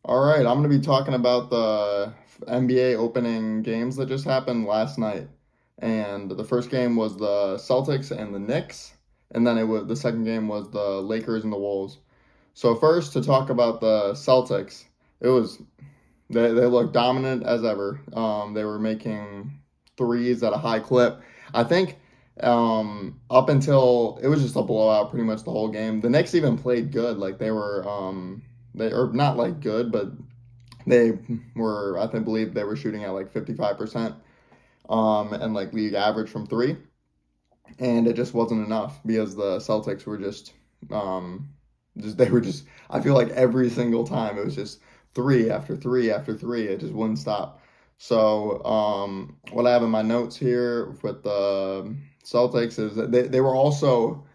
All right, I'm going to be talking about the NBA opening games that just happened last night. And the first game was the Celtics and the Knicks, and then the second game was the Lakers and the Wolves. So first to talk about the Celtics, it was they looked dominant as ever. They were making threes at a high clip. I think up until it was just a blowout pretty much the whole game. The Knicks even played good, like they or not like good, but they were, I think, believe they were shooting at like 55%, and like league average from three, and it just wasn't enough because the Celtics were just they were just. I feel like every single time it was just three after three after three. It just wouldn't stop. So what I have in my notes here with the Celtics is that they were also,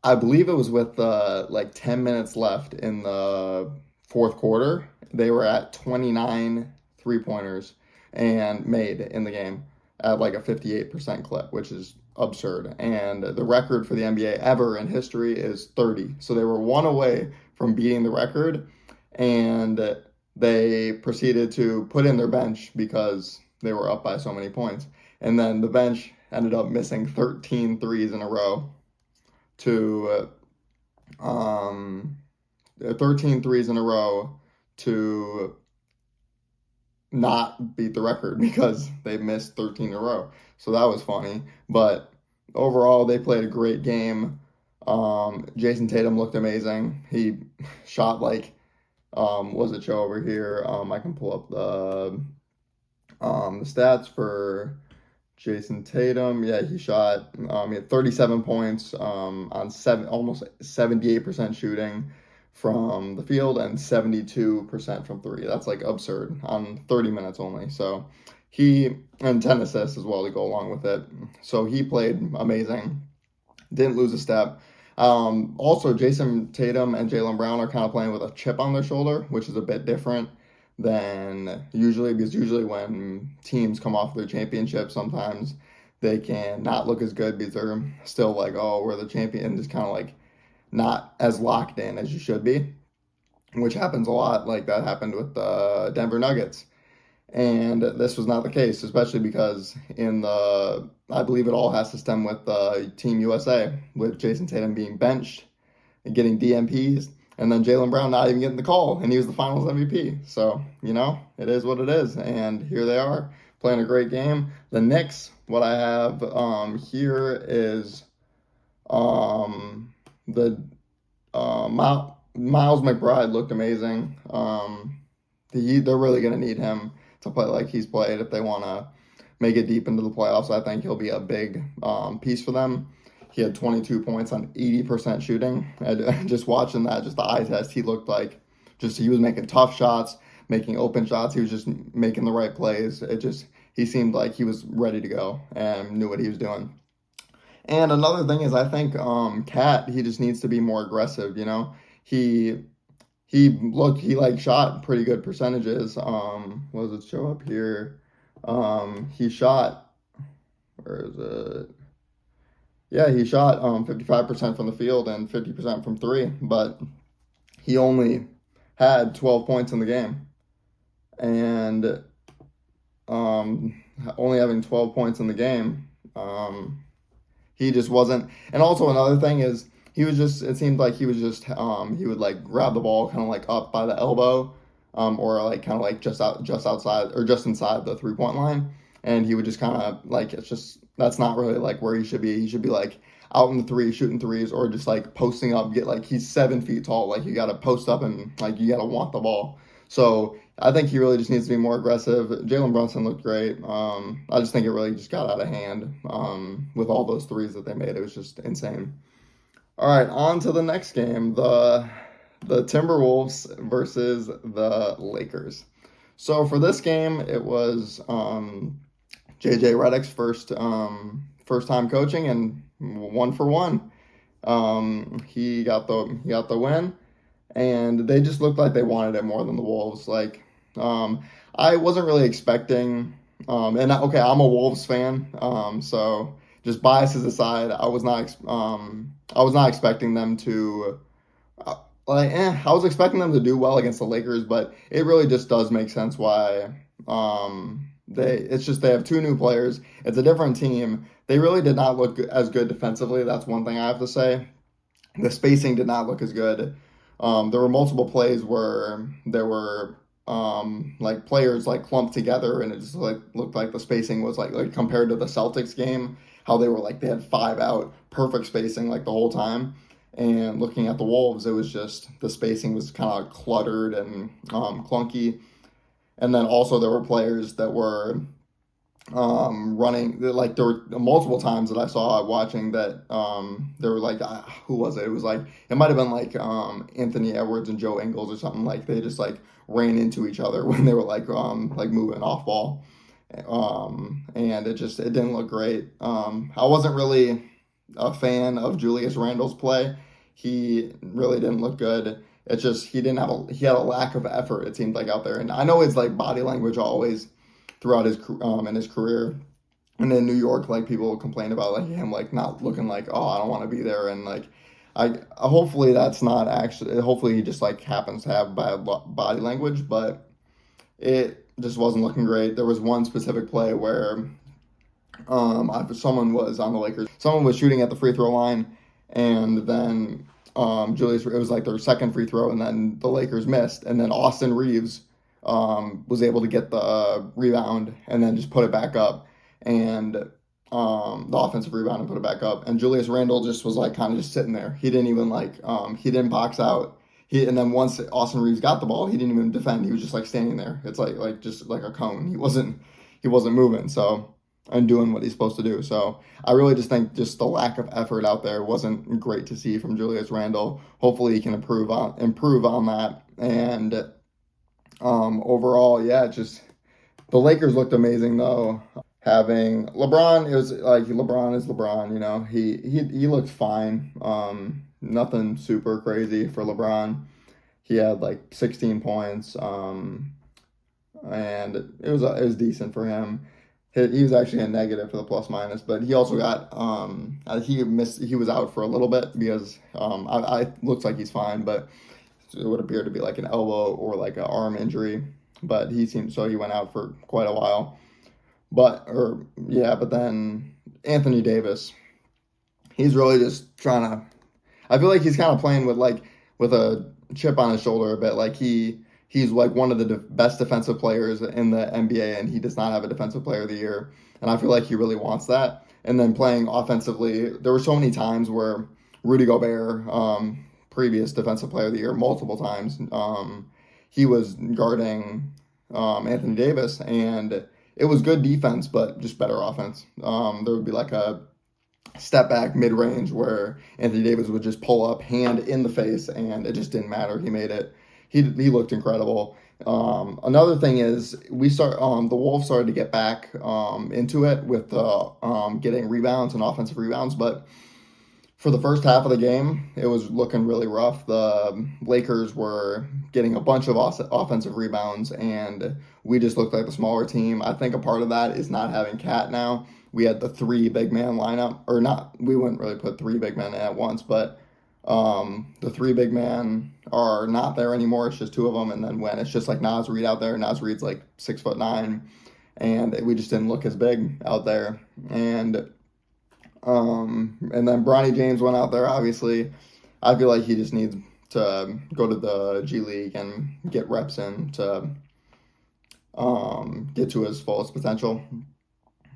I believe it was with like 10 minutes left in the fourth quarter. They were at 29 three pointers and made in the game at like a 58% clip, which is absurd. And the record for the NBA ever in history is 30. So they were one away from beating the record. And they proceeded to put in their bench because they were up by so many points. And then the bench ended up missing 13 threes in a row to um, 13 threes in a row to not beat the record because they missed 13 in a row. So that was funny. But overall, they played a great game. Jason Tatum looked amazing. He shot like, was it show over here? I can pull up the stats for Jason Tatum. Yeah, he had 37 points on almost 78% shooting from the field and 72% from three. That's like absurd on 30 minutes only. So and 10 assists as well to go along with it. So he played amazing. Didn't lose a step. Also, Jason Tatum and Jaylen Brown are kind of playing with a chip on their shoulder, which is a bit different than usually, because usually when teams come off their championship, sometimes they can not look as good because they're still like, oh, we're the champion, just kind of like not as locked in as you should be, which happens a lot. Like that happened with the Denver Nuggets. And this was not the case, especially because I believe it all has to stem with Team USA, with Jason Tatum being benched and getting DMPs, and then Jaylen Brown not even getting the call, and he was the Finals MVP. So it is what it is, and here they are playing a great game. The Knicks, what I have here is the Miles McBride looked amazing. They're really going to need him to play like he's played if they want to make it deep into the playoffs. I think he'll be a big piece for them. He had 22 points on 80% shooting. And just watching that, just the eye test, he looked like he was making tough shots, making open shots. He was just making the right plays. He seemed like he was ready to go and knew what he was doing. And another thing is, I think Cat, he just needs to be more aggressive. He he like shot pretty good percentages. What does it show up here? He shot, where is it? Yeah, he shot 55% from the field and 50% from three, but he only had 12 points in the game. And only having 12 points in the game, he just wasn't. And also another thing is it seemed like he would like grab the ball kind of like up by the elbow, or like kind of like just outside or just inside the 3 point line, and he would just kind of like, that's not really like where he should be. He should be like out in the three shooting threes, or just like posting up, get like, he's 7 feet tall, like you got to post up and like you got to want the ball. So I think he really just needs to be more aggressive. Jalen Brunson looked great. I just think it really just got out of hand with all those threes that they made. It was just insane. All right, on to the next game, the Timberwolves versus the Lakers. So for this game, it was JJ Redick's first time coaching, and 1 for 1. He got the win, and they just looked like they wanted it more than the Wolves. Like, I wasn't really expecting, okay, I'm a Wolves fan, so just biases aside, I was not expecting them to. I was expecting them to do well against the Lakers, but it really just does make sense why it's just they have two new players. It's a different team. They really did not look as good defensively. That's one thing I have to say. The spacing did not look as good. There were multiple plays where there were like players like clumped together, and it just like looked like the spacing was like compared to the Celtics game, how they were like they had five out, perfect spacing like the whole time. And looking at the Wolves, it was just the spacing was kind of cluttered and clunky. And then also there were players that were running like there were multiple times that I saw watching that there were like who was it? It was like it might have been like Anthony Edwards and Joe Ingles or something like they just like ran into each other when they were like moving off ball. And it didn't look great. I wasn't really a fan of Julius Randle's play. He really didn't look good. It's just he had a lack of effort, it seemed like, out there. And I know his like body language always throughout his in his career. And in New York, like people complain about like him like not looking like, oh, I don't want to be there. And like I hopefully that's not actually, hopefully he just like happens to have bad body language, but it just wasn't looking great. There was one specific play where someone was on the Lakers, someone was shooting at the free throw line, and then Julius, it was like their second free throw, and then the Lakers missed, and then Austin Reeves was able to get the rebound and then just put it back up, and the offensive rebound and put it back up, and Julius Randle just was like kind of just sitting there. He didn't even like he didn't box out. And then once Austin Reeves got the ball, he didn't even defend. He was just like standing there. It's like just like a cone. He wasn't moving. So and doing what he's supposed to do. So I really just think just the lack of effort out there wasn't great to see from Julius Randle. Hopefully he can improve on that. And overall, yeah, just the Lakers looked amazing though. Having LeBron, it was like LeBron is LeBron. He looked fine. Nothing super crazy for LeBron. He had like 16 points. And it was decent for him. He was actually a negative for the plus minus, but he also got he was out for a little bit because I looks like he's fine, but it would appear to be like an elbow or like an arm injury. But he went out for quite a while. But then Anthony Davis, he's really just trying to. I feel like he's kind of playing with a chip on his shoulder a bit. Like he's like one of the best defensive players in the NBA, and he does not have a defensive player of the year. And I feel like he really wants that. And then playing offensively, there were so many times where Rudy Gobert, previous defensive player of the year, multiple times, he was guarding Anthony Davis, and it was good defense, but just better offense. There would be like a step back mid range where Anthony Davis would just pull up, hand in the face, and it just didn't matter. He made it. He looked incredible. Another thing is the Wolves started to get back into it with getting rebounds and offensive rebounds, but for the first half of the game, it was looking really rough. The Lakers were getting a bunch of offensive rebounds, and we just looked like the smaller team. I think a part of that is not having Cat now. We had the three big man lineup, or not. We wouldn't really put three big men in at once, but the three big men are not there anymore. It's just two of them, and then when it's just like Naz Reid out there, Naz Reid's like 6'9", and we just didn't look as big out there. And then Bronny James went out there. Obviously, I feel like he just needs to go to the G League and get reps in to get to his fullest potential.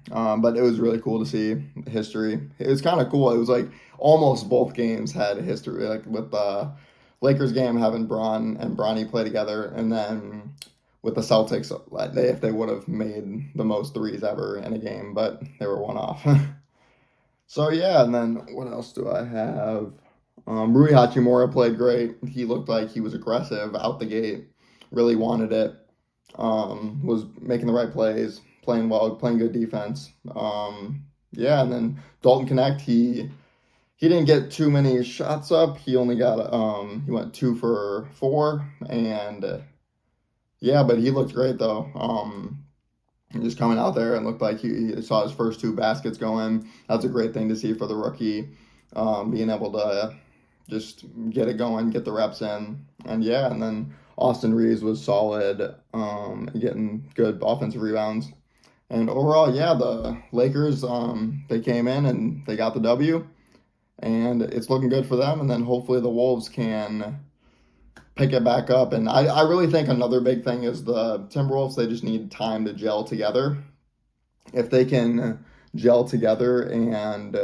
But it was really cool to see history. It was kind of cool. It was like almost both games had history, like with the Lakers game having Bron and Bronny play together, and then with the Celtics, if they would have made the most threes ever in a game, but they were one off. So yeah, and then what else do I have? Rui Hachimura played great. He looked like he was aggressive out the gate, really wanted it, was making the right plays, playing well, playing good defense. Yeah, and then Dalton Connect, he didn't get too many shots up. He only got he went 2 for 4, and yeah, but he looked great though. Just coming out there and looked like he saw his first 2 baskets go in. That's a great thing to see for the rookie, being able to just get it going, get the reps in, and yeah, and then Austin Reeves was solid, getting good offensive rebounds. And overall, yeah, the Lakers, they came in and they got the W, and it's looking good for them. And then hopefully the Wolves can pick it back up. And I really think another big thing is the Timberwolves, they just need time to gel together. If they can gel together and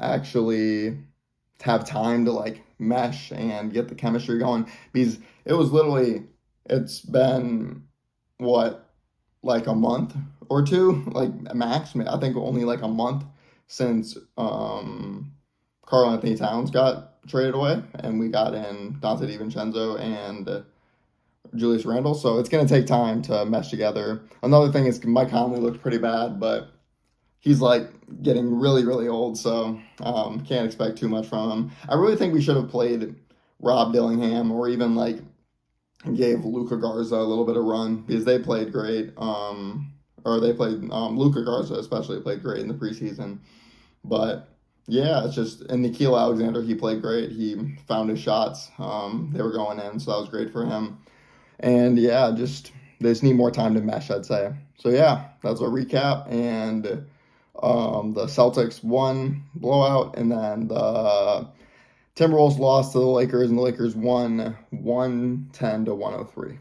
actually have time to like mesh and get the chemistry going, because it's been what, like a month or two, like max. I think only like a month since Karl Anthony Towns got traded away, and we got in Dante DiVincenzo and Julius Randle. So it's gonna take time to mesh together. Another thing is Mike Conley looked pretty bad, but he's like getting really, really old, so can't expect too much from him. I really think we should have played Rob Dillingham, or even like gave Luka Garza a little bit of run, because they played great. Or they played Luka Garza especially played great in the preseason. But yeah, it's just, and Nickeil Alexander, he played great. He found his shots. They were going in, so that was great for him. And yeah, they just need more time to mesh, I'd say. So yeah, that's a recap. And the Celtics won blowout, and then the Timberwolves lost to the Lakers, and the Lakers won 110 to 103.